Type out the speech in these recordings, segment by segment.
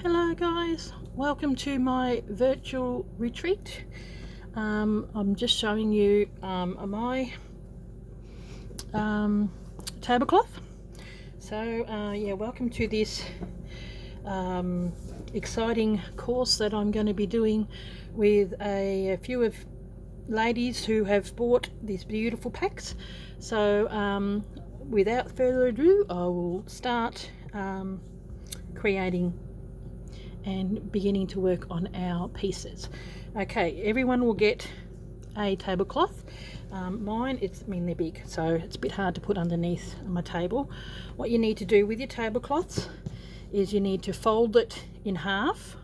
Hello guys, welcome to my virtual retreat. I'm just showing you my tablecloth. So yeah, welcome to this exciting course that I'm going to be doing with a few of ladies who have bought these beautiful packs. So without further ado, I will start creating and beginning to work on our pieces. Okay, everyone will get a tablecloth. Mine, they're big, so it's a bit hard to put underneath my table. What you need to do with your tablecloths is you need to fold it in half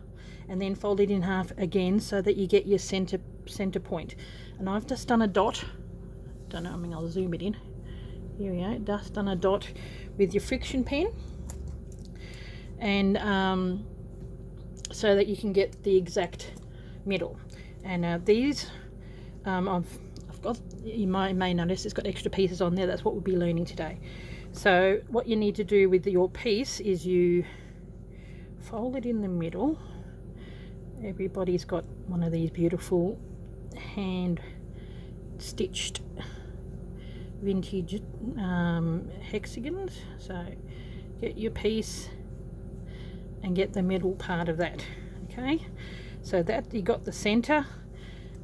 and then fold it in half again so that you get your center point. And I've just done a dot. I'll zoom it in. Here we go. Just done a dot with your friction pen, and so that you can get the exact middle. And these I've got, you may notice it's got extra pieces on there. That's what we'll be learning today. So what you need to do with your piece is you fold it in the middle. Everybody's got one of these beautiful hand stitched vintage hexagons. So get your piece and get the middle part of that. Okay, so that you got the center,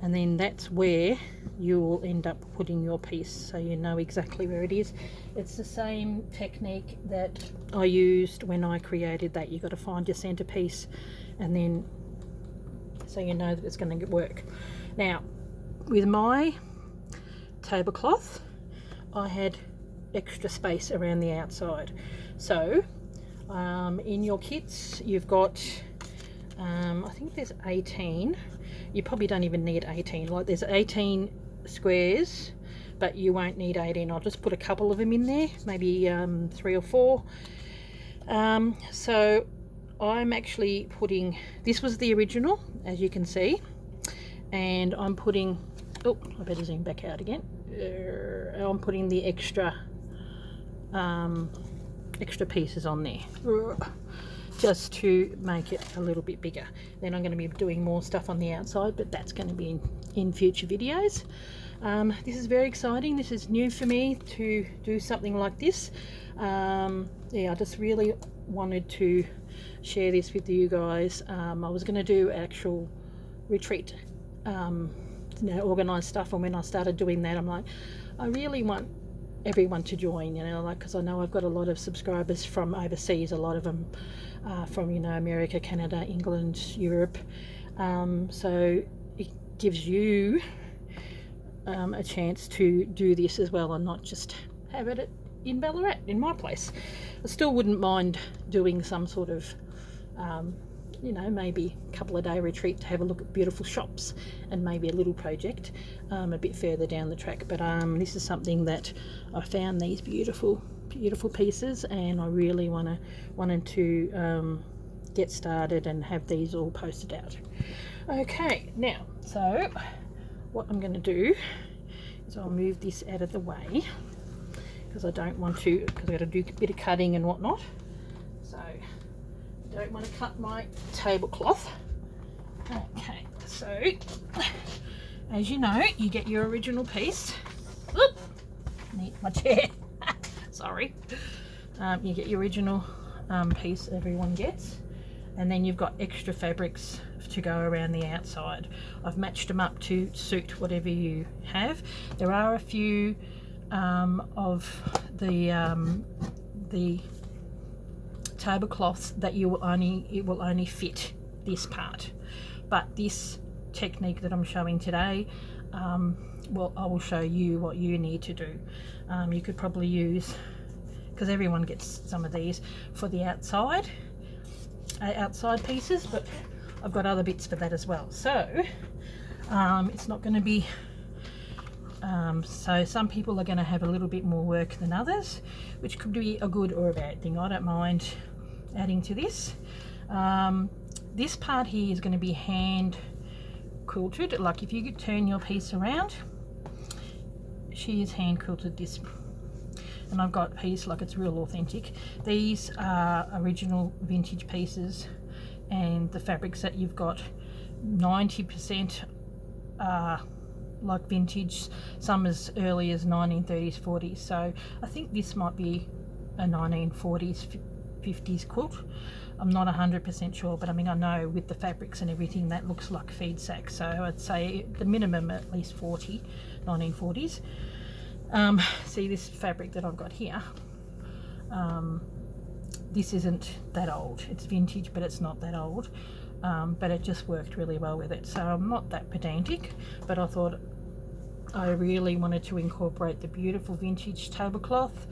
and then that's where you will end up putting your piece, so you know exactly where it is. It's the same technique that I used when I created that. You got to find your center piece, and then so you know that it's going to work. Now with my tablecloth, I had extra space around the outside, so in your kits you've got I think there's 18. You probably don't even need 18. Like, there's 18 squares, but you won't need 18. I'll just put a couple of them in there, maybe 3 or 4. So I'm actually putting, this was the original, as you can see, and I'm putting, oh, I better zoom back out again. I'm putting the extra pieces on there just to make it a little bit bigger. Then I'm going to be doing more stuff on the outside, but that's going to be in future videos. This is very exciting. This is new for me to do something like this. Yeah, I just really wanted to share this with you guys. I was going to do actual retreat, organized stuff, and when I started doing that, I'm like, I really want everyone to join, because I know I've got a lot of subscribers from overseas, a lot of them from America, Canada, England, Europe, so it gives you a chance to do this as well and not just have it in Ballarat, in my place. I still wouldn't mind doing some sort of maybe a couple of day retreat to have a look at beautiful shops and maybe a little project a bit further down the track. But this is something that I found, these beautiful pieces, and I really wanted to get started and have these all posted out. Okay, now, so what I'm going to do is I'll move this out of the way because I don't want to, because I've got to do a bit of cutting and whatnot. So don't want to cut my tablecloth. Okay, so as you know, you get your original piece. Oop, need my chair. Sorry. You get your original piece, everyone gets, and then you've got extra fabrics to go around the outside. I've matched them up to suit whatever you have. There are a few of the tablecloths that it will only fit this part, but this technique that I'm showing today, well, I will show you what you need to do. You could probably use, because everyone gets some of these for the outside pieces, but I've got other bits for that as well. So it's not going to be so some people are going to have a little bit more work than others, which could be a good or a bad thing. I don't mind adding to this. This part here is going to be hand quilted. Like, if you could turn your piece around, she is hand quilted this, and I've got a piece, like, it's real authentic. These are original vintage pieces, and the fabrics that you've got, 90% are like vintage, some as early as 1930s, 40s. So I think this might be a 1940s, 50s quilt. I'm not 100% sure, but I mean, I know with the fabrics and everything that looks like feed sack, so I'd say the minimum at least 1940s. See this fabric that I've got here, this isn't that old. It's vintage, but it's not that old. But it just worked really well with it. So I'm not that pedantic, but I thought I really wanted to incorporate the beautiful vintage tablecloth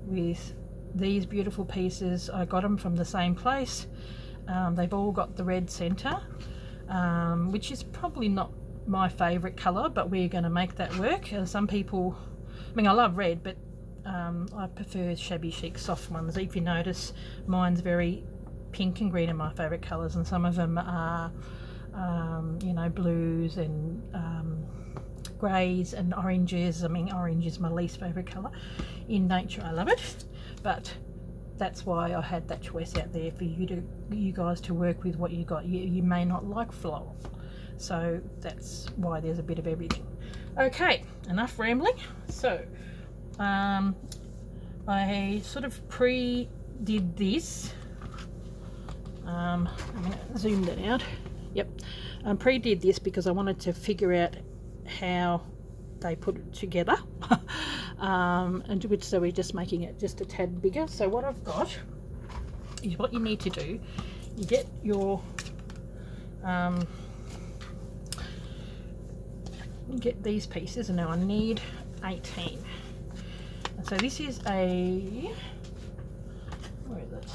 with these beautiful pieces. I got them from the same place. They've all got the red center, which is probably not my favorite color, but we're going to make that work. Some people, I mean, I love red, but I prefer shabby chic soft ones. If you notice, mine's very pink and green are my favorite colors, and some of them are you know, blues and grays and oranges. I mean, orange is my least favorite color in nature. I love it, but that's why I had that choice out there for you guys to work with what you got. You may not like floral, so that's why there's a bit of everything. Okay, enough rambling. So I sort of pre-did this. I'm going to zoom that out. Yep, pre-did this because I wanted to figure out how they put it together. And which, so we're just making it just a tad bigger. So what I've got is, what you need to do, you get your you get these pieces, and now I need 18. And so this is a, where is it,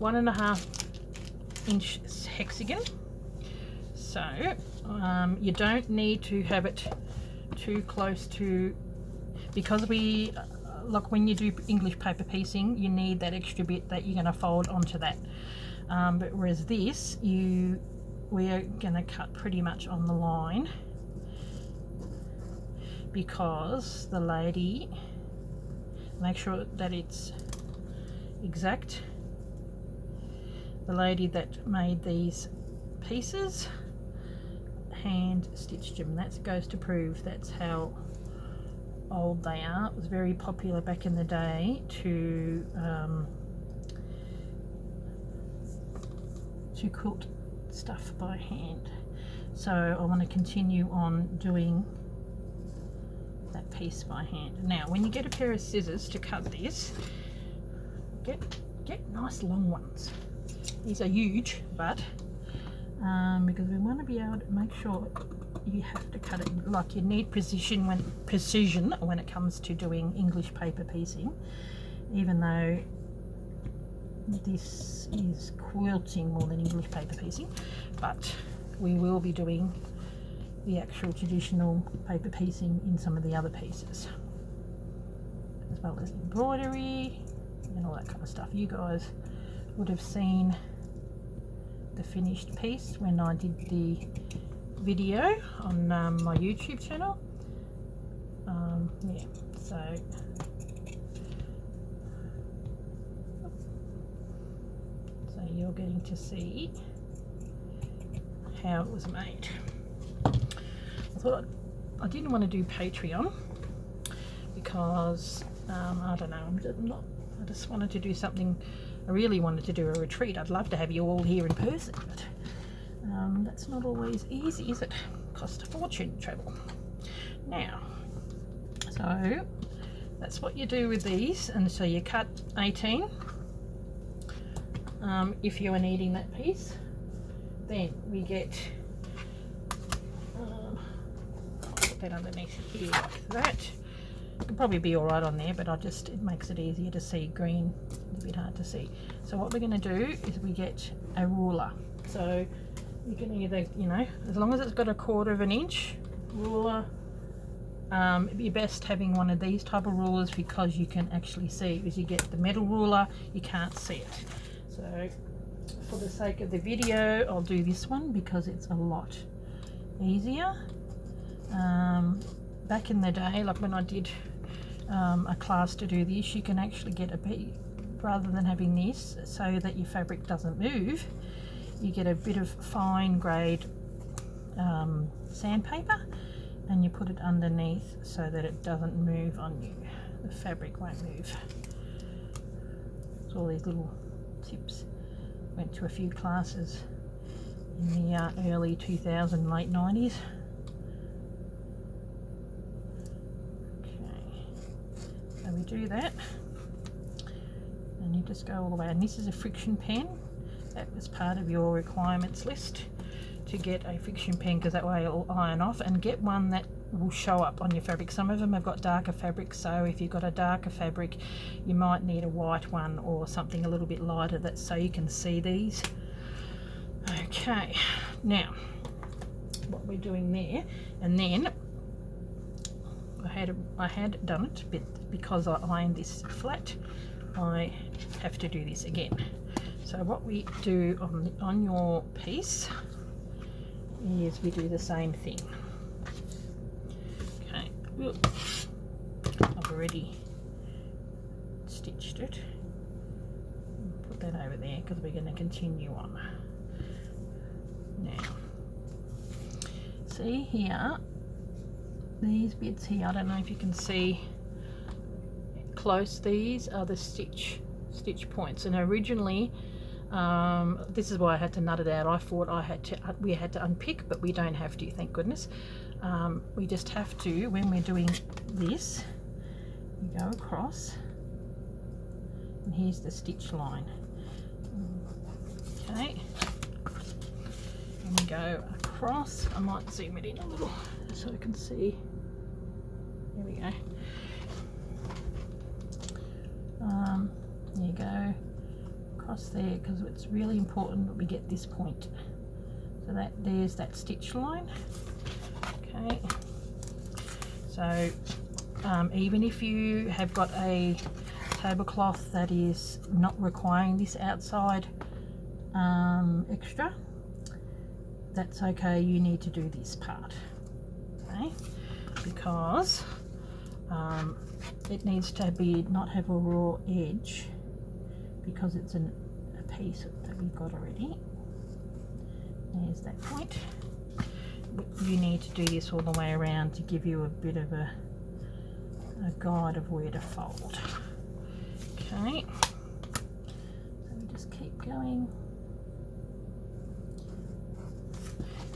1.5 inch hexagon. So you don't need to have it too close to, because we, like when you do English paper piecing, you need that extra bit that you're going to fold onto that. But whereas this, we're going to cut pretty much on the line, because the lady, make sure that it's exact. The lady that made these pieces hand stitched them. That goes to prove that's how old they are. It was very popular back in the day to quilt stuff by hand. So I want to continue on doing that piece by hand. Now when you get a pair of scissors to cut this, get nice long ones. These are huge, but because we want to be able to make sure you have to cut it, like you need precision when it comes to doing English paper piecing, even though this is quilting more than English paper piecing, but we will be doing the actual traditional paper piecing in some of the other pieces, as well as embroidery and all that kind of stuff. You guys would have seen the finished piece when I did the video on my YouTube channel. Yeah, so you're getting to see how it was made. I thought I didn't want to do Patreon because I don't know, I just wanted to do something. I really wanted to do a retreat. I'd love to have you all here in person, but that's not always easy, is it? Costs a fortune to travel. Now, so that's what you do with these, and so you cut 18 if you are needing that piece. Then we get I'll put that underneath here like that. It'll probably be all right on there, but it makes it easier to see. Green is a bit hard to see. So what we're going to do is we get a ruler. So you can either, you know, as long as it's got 1/4 inch ruler, it'd be best having one of these type of rulers because you can actually see. As you get the metal ruler, you can't see it. So for the sake of the video, I'll do this one because it's a lot easier. Back in the day, like when I did a class to do this, you can actually get rather than having this so that your fabric doesn't move, you get a bit of fine grade sandpaper and you put it underneath so that it doesn't move on you. The fabric won't move. So all these little tips. Went to a few classes in the early 2000s, late 90s. Okay, so we do that, and you just go all the way. And this is a friction pen. That was part of your requirements list, to get a friction pen, because that way it'll iron off, and get one that will show up on your fabric. Some of them have got darker fabric, so if you've got a darker fabric you might need a white one or something a little bit lighter, that so you can see these. Okay, now what we're doing there, and then I had done it, but because I ironed this flat I have to do this again. So what we do on your piece is we do the same thing. Okay, I've already stitched it. Put that over there because we're going to continue on. Now, see here, these bits here, I don't know if you can see close, these are the stitch points, and originally this is why I had to nut it out. I thought we had to unpick, but we don't have to, thank goodness. We just have to, when we're doing this, you go across, and here's the stitch line. Okay, and we go across. I might zoom it in a little so I can see. There we go. There you go, across there, because it's really important that we get this point. So that there's that stitch line. Okay, so even if you have got a tablecloth that is not requiring this outside extra, that's okay, you need to do this part, okay, because it needs to be not have a raw edge, because it's a piece that we've got already. There's that point. You need to do this all the way around to give you a bit of a guide of where to fold. Okay, so we just keep going.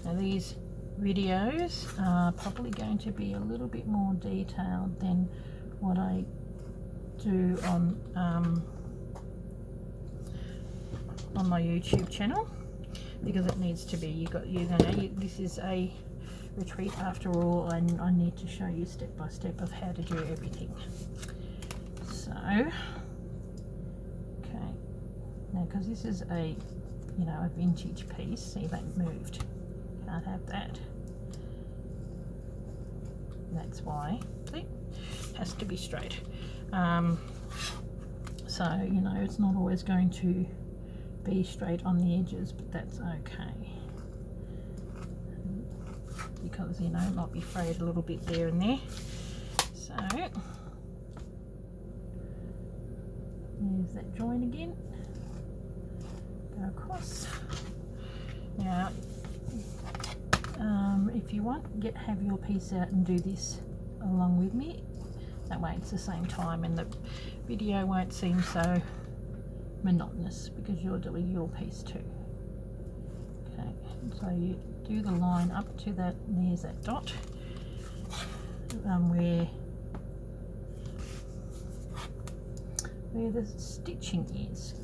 Now these videos are probably going to be a little bit more detailed than what I do on my YouTube channel, because it needs to be. This is a retreat after all, and I need to show you step by step of how to do everything. So, okay, now because this is a vintage piece, see that moved. Can't have that. That's why. See, has to be straight. So it's not always going to be straight on the edges, but that's okay, because it might be frayed a little bit there and there. So there's that join again, go across. Now if you want, have your piece out and do this along with me, that way it's the same time and the video won't seem so monotonous, because you're doing your piece too. Okay, so you do the line up to that, and there's that dot where the stitching is.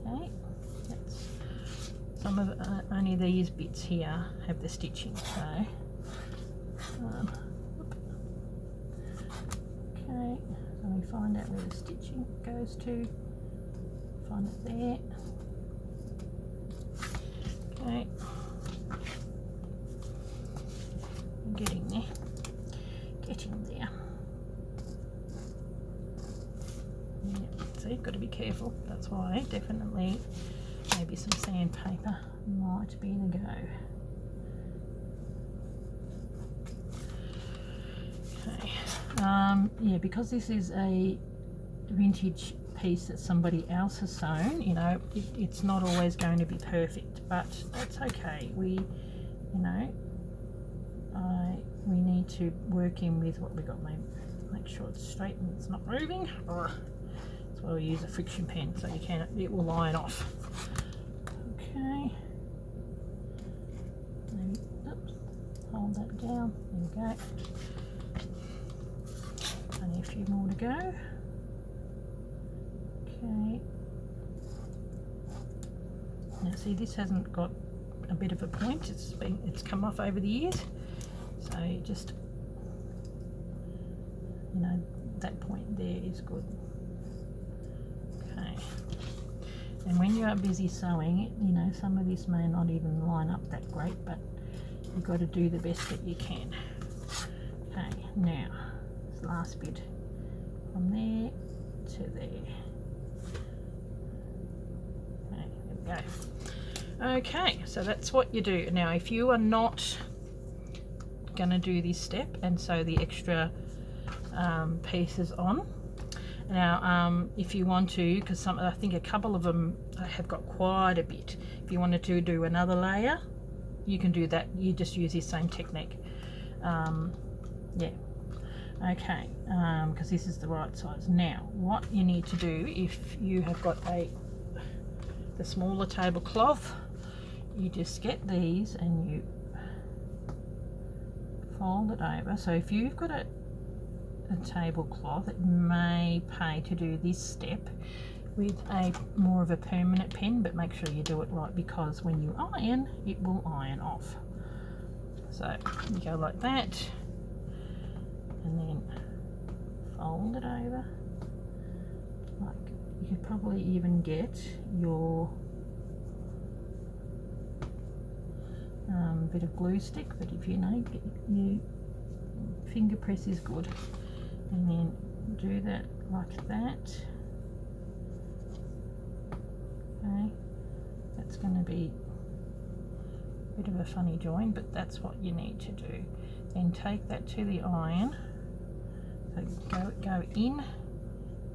Okay, that's some of only these bits here have the stitching. So okay, so we find out where the stitching goes to. Find it there. Okay, I'm getting there. Yeah, so you've got to be careful. That's why definitely maybe some sandpaper might be the go. Okay, yeah, because this is a vintage piece that somebody else has sewn, you know, it's not always going to be perfect, but that's okay. We, you know, we need to work in with what we got. Make sure it's straight and it's not moving. That's why we use a friction pen, so it will line off. Okay. And, oops, hold that down. There we go. Only a few more to go. Okay. Now see, this hasn't got a bit of a point. It's come off over the years. So you just, you know, that point there is good. Okay. And when you are busy sewing, you know, some of this may not even line up that great, but you've got to do the best that you can. Okay, now this last bit from there to there. Okay, there we go. Okay, so that's what you do. Now if you are not going to do this step and sew the extra pieces on, now if you want to, because I think a couple of them have got quite a bit, if you wanted to do another layer, you can do that. You just use this same technique. Yeah, okay, because this is the right size. Now what you need to do, if you have got the smaller tablecloth, you just get these and you fold it over. So if you've got a tablecloth, it may pay to do this step with a more of a permanent pen, but make sure you do it right, because when you iron, it will iron off. So you go like that and then fold it over. Like, you could probably even get your bit of glue stick, but if you know, your finger press is good, and then do that like that. Okay, that's going to be a bit of a funny join, but that's what you need to do. Then take that to the iron, so go in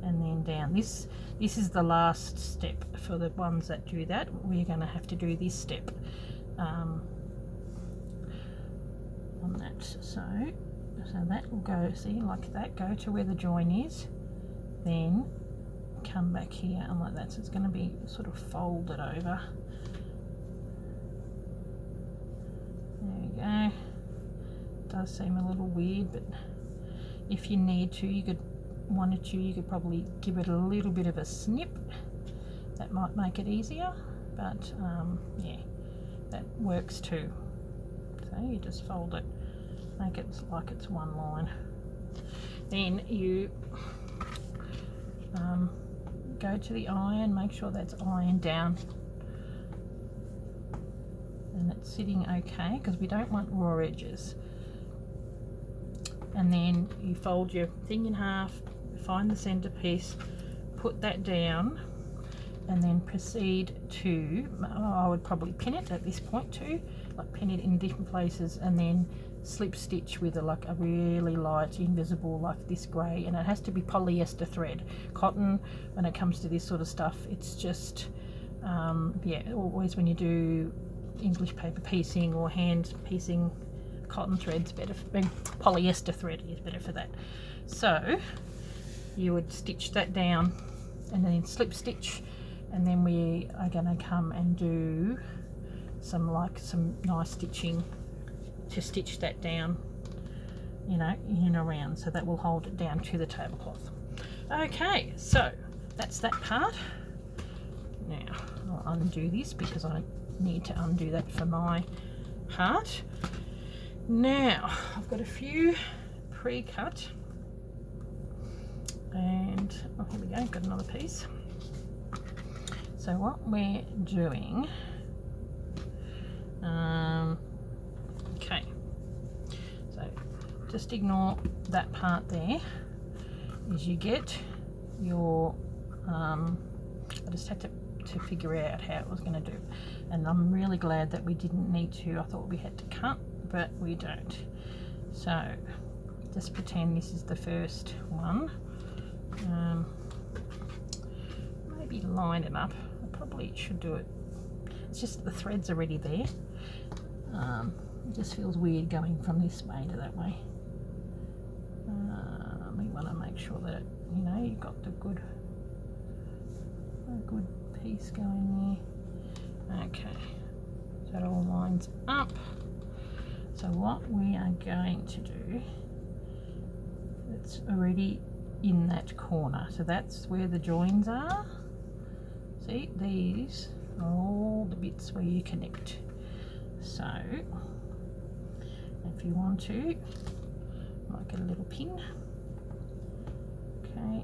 and then down. This is the last step for the ones that do that. We're going to have to do this step on that. So that will go, see, like that, go to where the join is, then come back here and like that. So it's going to be sort of folded over. There we go. It does seem a little weird, but if you need to, you could probably give it a little bit of a snip. That might make it easier, but yeah, that works too. So you just fold it, make it like it's one line. Then you go to the iron, make sure that's ironed down and it's sitting okay, because we don't want raw edges. And then you fold your thing in half, find the centerpiece, put that down, and then proceed to, I would probably pin it at this point too, like pin it in different places, and then slip stitch with like a really light invisible, like this grey, and it has to be polyester thread. Cotton, when it comes to this sort of stuff, it's just yeah, always when you do English paper piecing or hand piecing, cotton thread's better for, polyester thread is better for that. So you would stitch that down and then slip stitch, and then we are going to come and do some nice stitching to stitch that down, you know, in and around, so that will hold it down to the tablecloth. Okay, so that's that part. Now I'll undo this because I need to undo that for my part. Now I've got a few pre-cut, and oh, here we go, got another piece. So what we're doing, okay, so just ignore that part there, is you get your, I just had to figure out how it was going to do, and I'm really glad that we didn't need to. I thought we had to cut, but we don't. So just pretend this is the first one. be lined enough. I probably should do it. It's just the thread's already there. It just feels weird going from this way to that way. We want to make sure that, you know, you've got a good piece going there. Okay, so that all lines up. So what we are going to do, it's already in that corner, so that's where the joins are. See, these are all the bits where you connect. So if you want to, might get a little pin. Okay.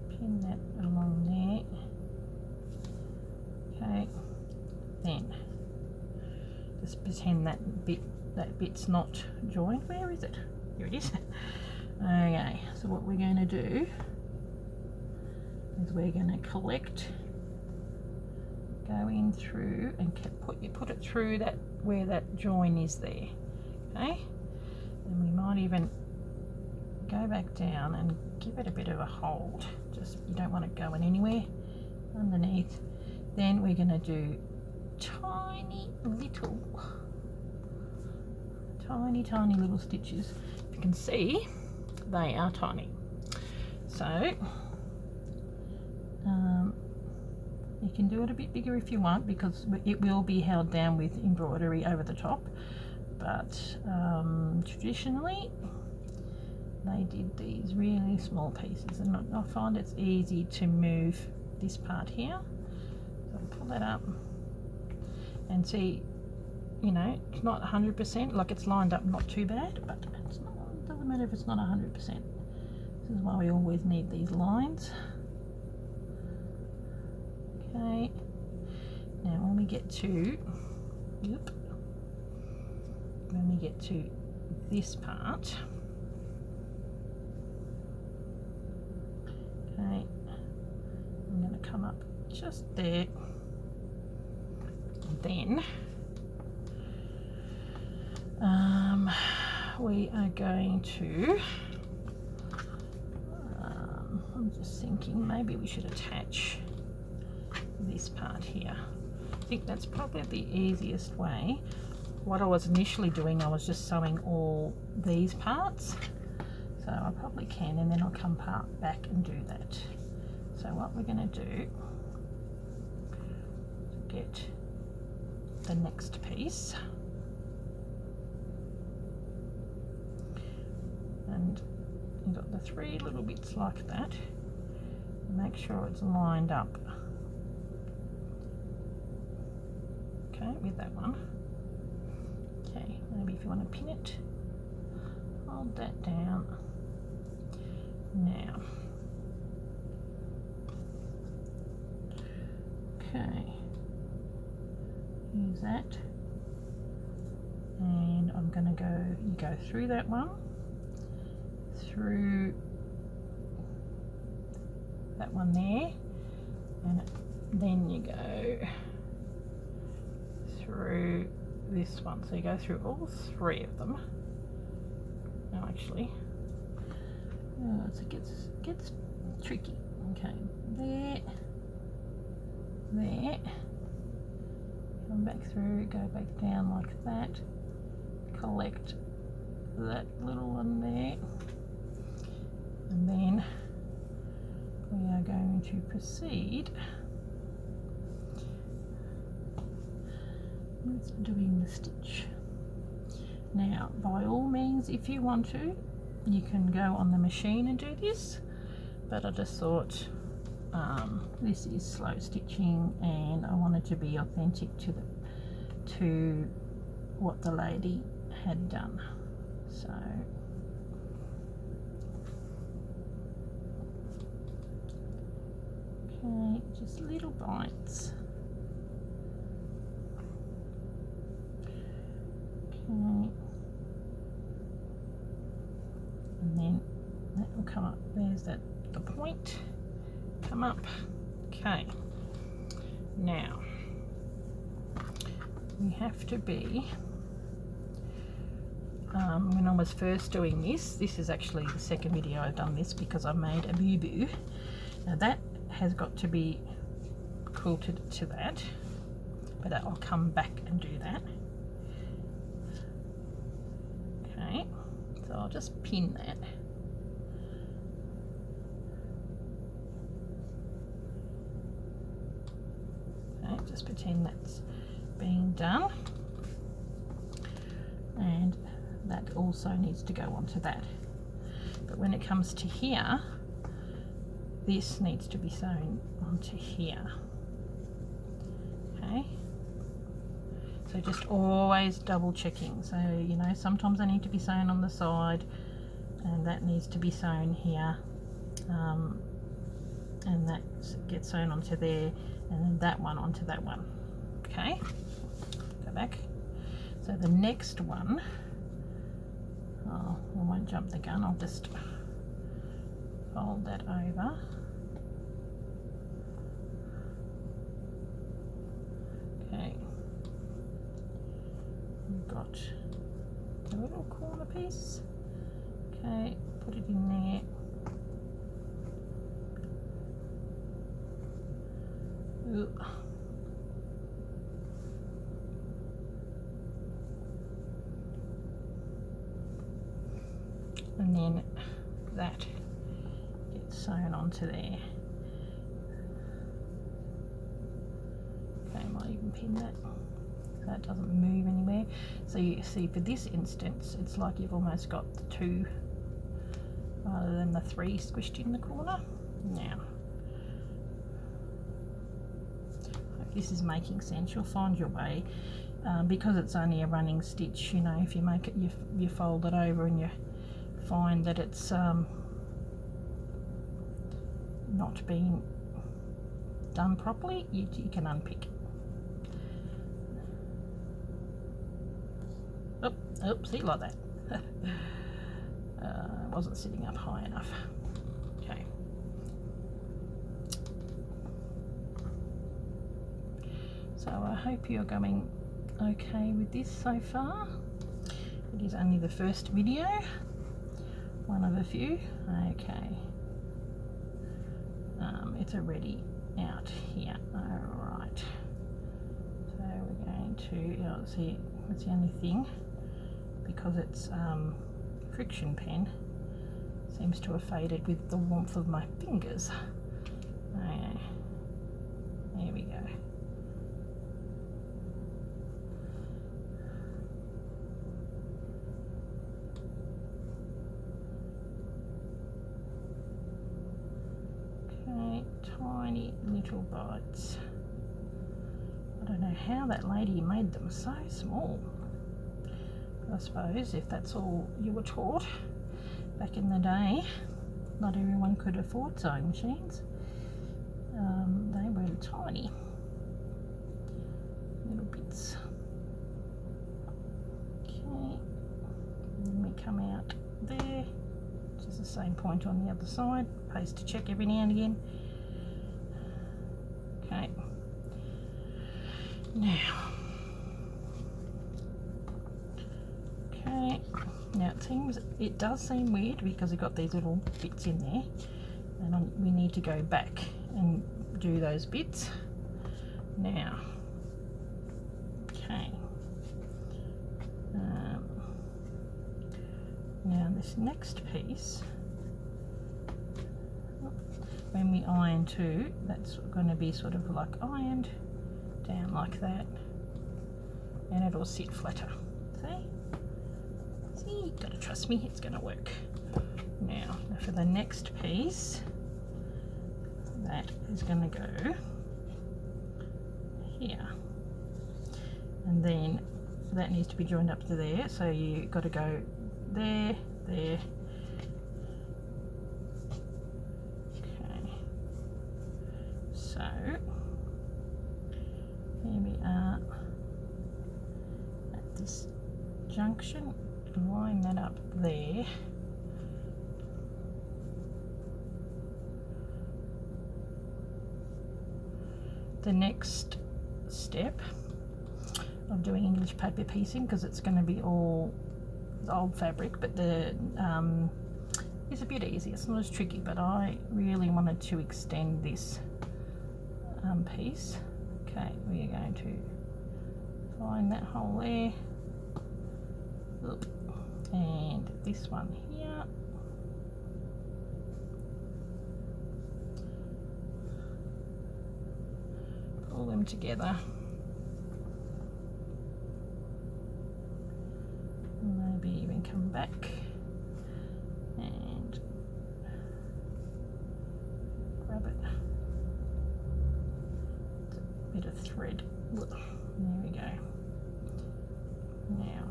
Pin that along there. Okay. Then just pretend that bit's not joined. Where is it? Here it is. Okay, so what we're going to do is we're going to collect, go in through and put it through that where that join is there. Okay, and we might even go back down and give it a bit of a hold. Just, you don't want it going anywhere underneath. Then we're going to do tiny little stitches. If you can see, they are tiny. So you can do it a bit bigger if you want, because it will be held down with embroidery over the top, but traditionally they did these really small pieces, and I find it's easy to move this part here. So pull that up and see, you know, it's not 100%, like it's lined up not too bad, but it's not, it doesn't matter if it's not 100%. This is why we always need these lines. Okay, now when we get to this part, okay, I'm going to come up just there, and then we are going to, I'm just thinking maybe we should attach this part here. I think that's probably the easiest way. What I was initially doing, I was just sewing all these parts, so I probably can, and then I'll come back and do that. So what we're going to do is get the next piece, and you've got the 3 little bits like that. Make sure it's lined up. Okay, with that one. Okay, maybe if you want to pin it, hold that down. Now, okay, use that, and I'm going to go through that one, through that one there, and then you go through this one. So you go through all 3 of them. No, actually, so it gets tricky. Okay, there, come back through, go back down like that, collect that little one there, and then we are going to proceed with doing the stitch. Now, by all means, if you want to, you can go on the machine and do this, but I just thought this is slow stitching, and I wanted to be authentic to what the lady had done. So okay, just little bites. Okay, and then that will come up. There's the point, come up. Okay, now we have to be when I was first doing this. This is actually the second video I've done this because I made a boo-boo. Now that has got to be quilted to that, but I'll come back and do that. Okay, so I'll just pin that. Okay, just pretend that's being done, and that also needs to go onto that. But when it comes to here, this needs to be sewn onto here. Okay, so just always double checking. So you know, sometimes they need to be sewn on the side, and that needs to be sewn here, and that gets sewn onto there, and then that one onto that one. Okay, go back. So the next one, oh, I won't jump the gun, I'll just fold that over. Okay, we've got a little corner piece. Okay, put it in there. Ooh. And then that gets sewn onto there. Okay, I might even pin that so that doesn't move anywhere. So you see, for this instance, it's like you've almost got the two rather than the three squished in the corner. Now, hope this is making sense. You'll find your way. Because it's only a running stitch, you know, if you make it, you fold it over and you find that it's not being done properly, you can unpick it. Oh, see, like that. It wasn't sitting up high enough. Okay. So I hope you're going okay with this so far. It is only the first video, one of a few. Okay, it's already out here. All right, so we're going to see, that's the only thing, because it's friction pen, seems to have faded with the warmth of my fingers. Okay, there we go. Tiny little bites. I don't know how that lady made them so small. I suppose if that's all you were taught back in the day, not everyone could afford sewing machines. They were tiny little bits. Okay, and then we come out there, which is the same point on the other side. Pays to check every now and again. Okay, now, okay, now it does seem weird because we've got these little bits in there, and we need to go back and do those bits. Now, okay, now this next piece, when we iron too, that's going to be sort of like ironed down like that, and it'll sit flatter. See, you've got to trust me, it's going to work. Now for the next piece, that is going to go here, and then that needs to be joined up to there, so you've got to go there, there. So here we are at this junction, line that up there. The next step of doing English paper piecing, because it's going to be all It's old fabric, but the it's a bit easy. It's not as tricky, but I really wanted to extend this piece. Okay, we are going to find that hole there. Oop. And this one here. Pull them together. Maybe even come back and grab it. It's a bit of thread. There we go. Now,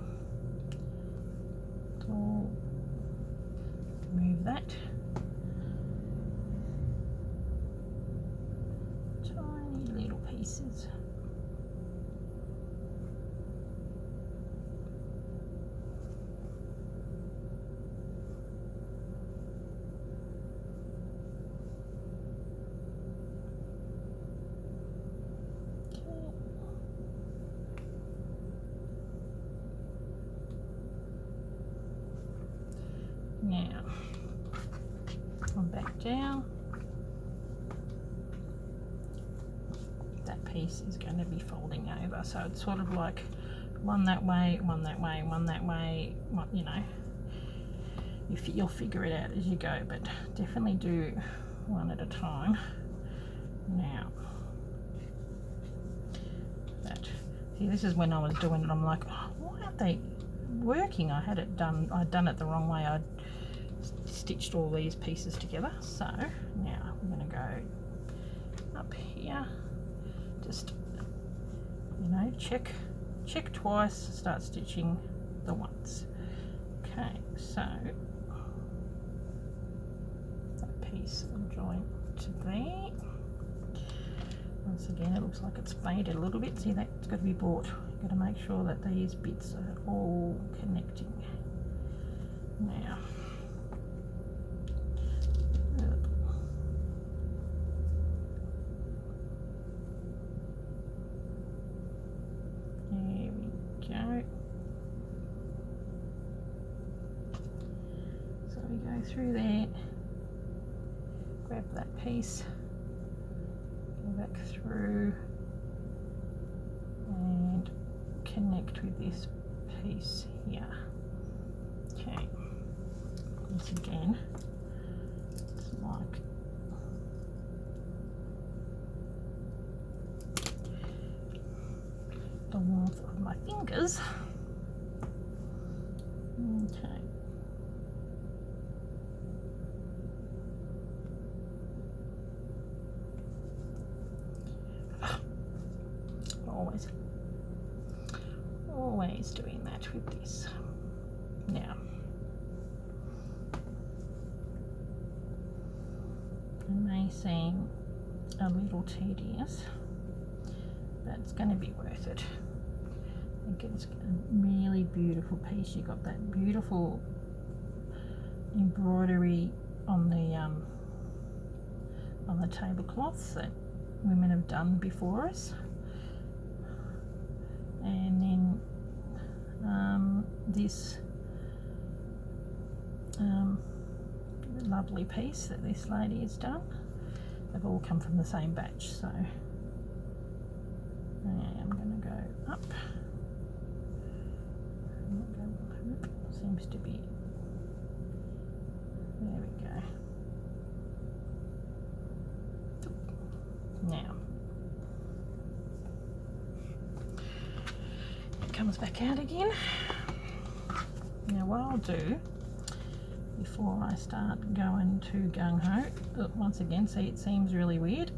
so move that. Tiny little pieces. Now, I'm back down. That piece is going to be folding over, so it's sort of like one that way, one that way, one that way, you know. You'll figure it out as you go, but definitely do one at a time. Now, see, this is when I was doing it, I'm like, oh, why aren't they working? I'd done it the wrong way. I'd stitched all these pieces together. So now I'm going to go up here, just, you know, check twice, start stitching the once. Okay, so that piece will join to there. Once again, it looks like it's faded a little bit. See, that's got to be brought. You've got to make sure that these bits are all connecting. Now, there we go. So we go through there, grab that piece, go back through and connect with this piece here. Okay, once again, it's like the warmth of my fingers. Okay. Always doing that with this. Now, it may seem a little tedious, but it's going to be worth it. I think it's a really beautiful piece. You've got that beautiful embroidery on the tablecloths that women have done before us, and then this lovely piece that this lady has done. They've all come from the same batch, so I'm going to go up. Seems to be, there we go. Now it comes back out again. Now what I'll do before I start going to gung-ho, once again, see, it seems really weird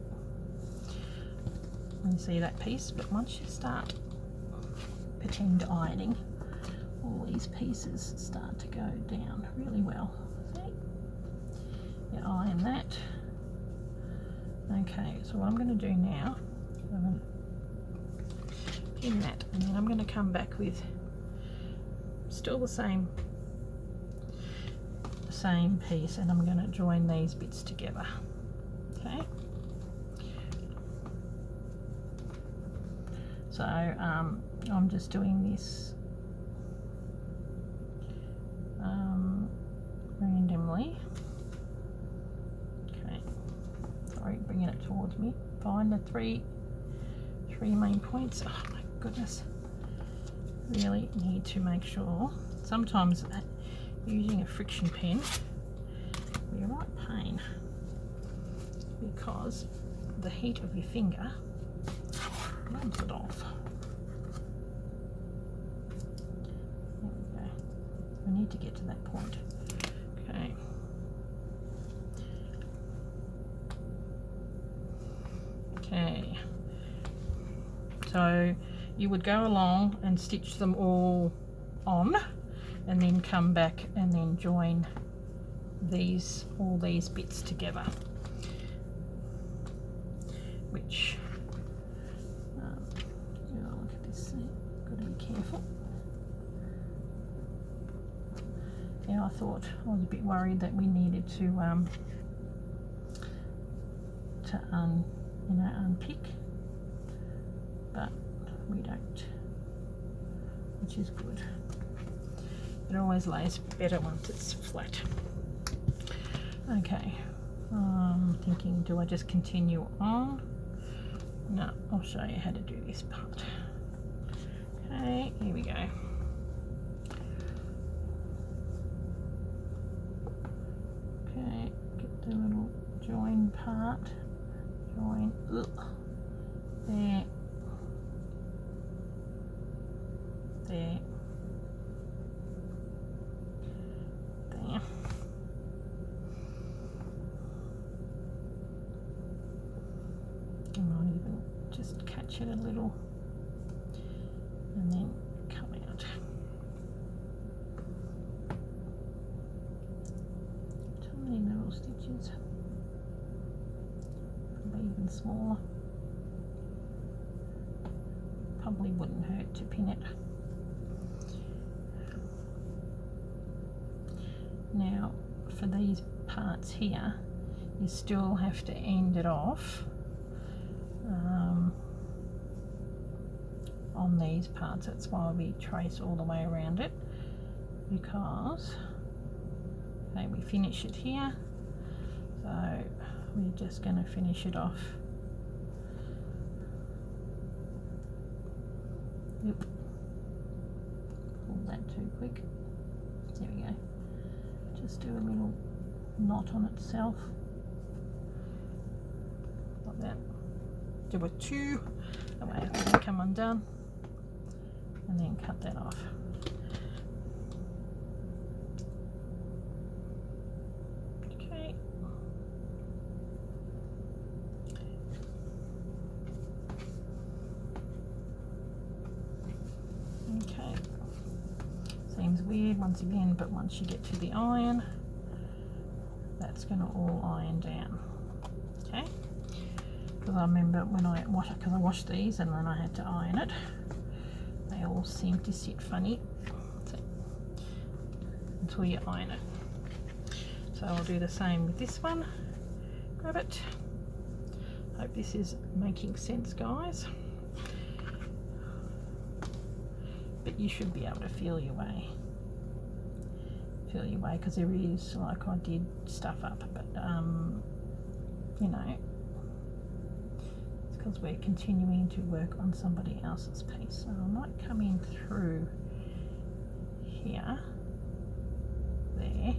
when you see that piece, but once you start pretend ironing, all these pieces start to go down really well. See? You iron that. Okay, so what I'm going to do now, I'm going to pin that, and then I'm going to come back with still the same piece, and I'm going to join these bits together. Okay, so I'm just doing this randomly. Okay, sorry, bringing it towards me. Find the three main points. Oh my goodness, really need to make sure. Sometimes using a friction pen will be a right pain because the heat of your finger rubs it off. There we go. We need to get to that point. Okay. Okay. So you would go along and stitch them all on, and then come back and then join all these bits together, which look at this, got to be careful. Yeah, I thought, I was a bit worried that we needed to unpick, but we don't, which is good. It always lays better once it's flat. Okay, I'm thinking, do I just continue on? No, I'll show you how to do this part. Okay, here we go. Okay, get the little join part. Join. Ugh. There. There. There. I might even just catch it a little and then come out. Too many little stitches. Probably even smaller. Probably wouldn't hurt to pin it. Now for these parts here, you still have to end it off on these parts. That's why we trace all the way around it, because okay, we finish it here, so we're just going to finish it off. Yep. Pulled that too quick. There we go. Just do a little knot on itself, like that. Do a two, that way it doesn't come undone, and then cut that off. Okay. Okay. Seems weird once again, but once you get to the iron, that's going to all iron down. Okay. Because I remember when I washed these and then I had to iron it, they all seem to sit funny, so, until you iron it. So I'll do the same with this one. Grab it. Hope this is making sense, guys. But you should be able to feel your way. Feel your way, because there is, like, I did stuff up, but you know, because we're continuing to work on somebody else's piece. So I might come in through here, there,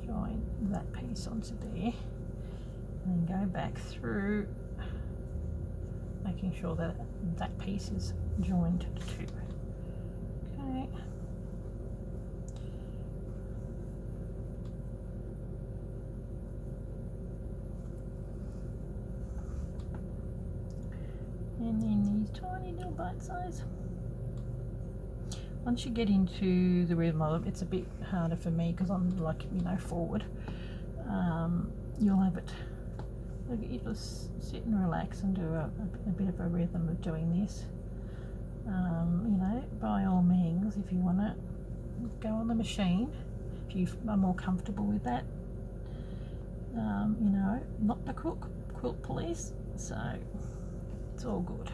join that piece onto there, and then go back through, making sure that that piece is joined to. Okay. And then these tiny little bite size. Once you get into the rhythm of it, it's a bit harder for me because I'm, like, you know, forward. You'll have it, you just sit and relax and do a bit of a rhythm of doing this. You know, by all means, if you want to go on the machine, if you are more comfortable with that. You know, not the quilt police, so it's all good.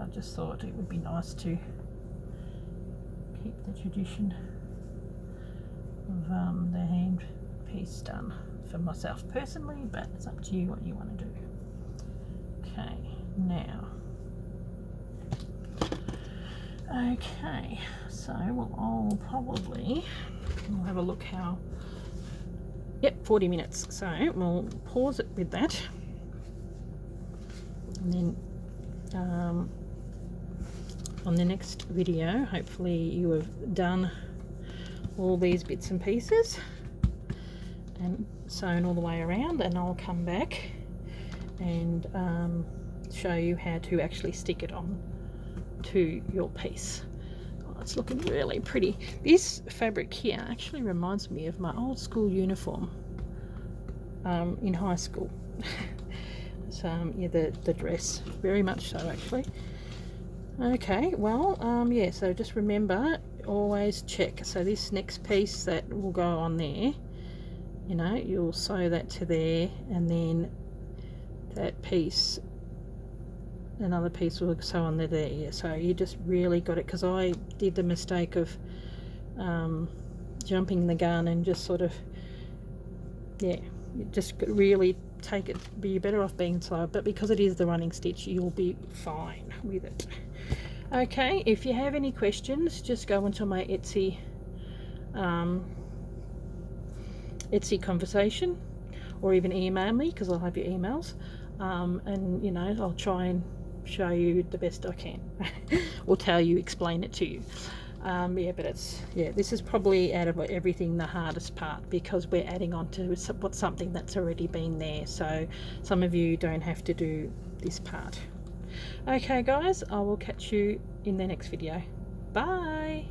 I just thought it would be nice to keep the tradition of the hand piece done for myself personally, but it's up to you what you want to do. Okay, now, okay, so I'll have a look how, yep, 40 minutes, so we'll pause it with that, and then on the next video hopefully you have done all these bits and pieces and sewn all the way around, and I'll come back and show you how to actually stick it on to your piece. Oh, it's looking really pretty. This fabric here actually reminds me of my old school uniform in high school. So yeah, the dress, very much so actually. Okay, well, yeah, so just remember, always check. So this next piece that will go on there, you know, you'll sew that to there, and then that piece, another piece will sew on there. Yeah, so you just really got it, because I did the mistake of jumping the gun and just sort of, yeah, you just really take it, but you're better off being slow, but because it is the running stitch, you'll be fine with it. Okay, if you have any questions, just go into my Etsy conversation, or even email me, because I'll have your emails, and you know, I'll try and show you the best I can or explain it to you. Yeah, but this is probably out of everything the hardest part, because we're adding on to something that's already been there, so some of you don't have to do this part. Okay guys, I will catch you in the next video. Bye.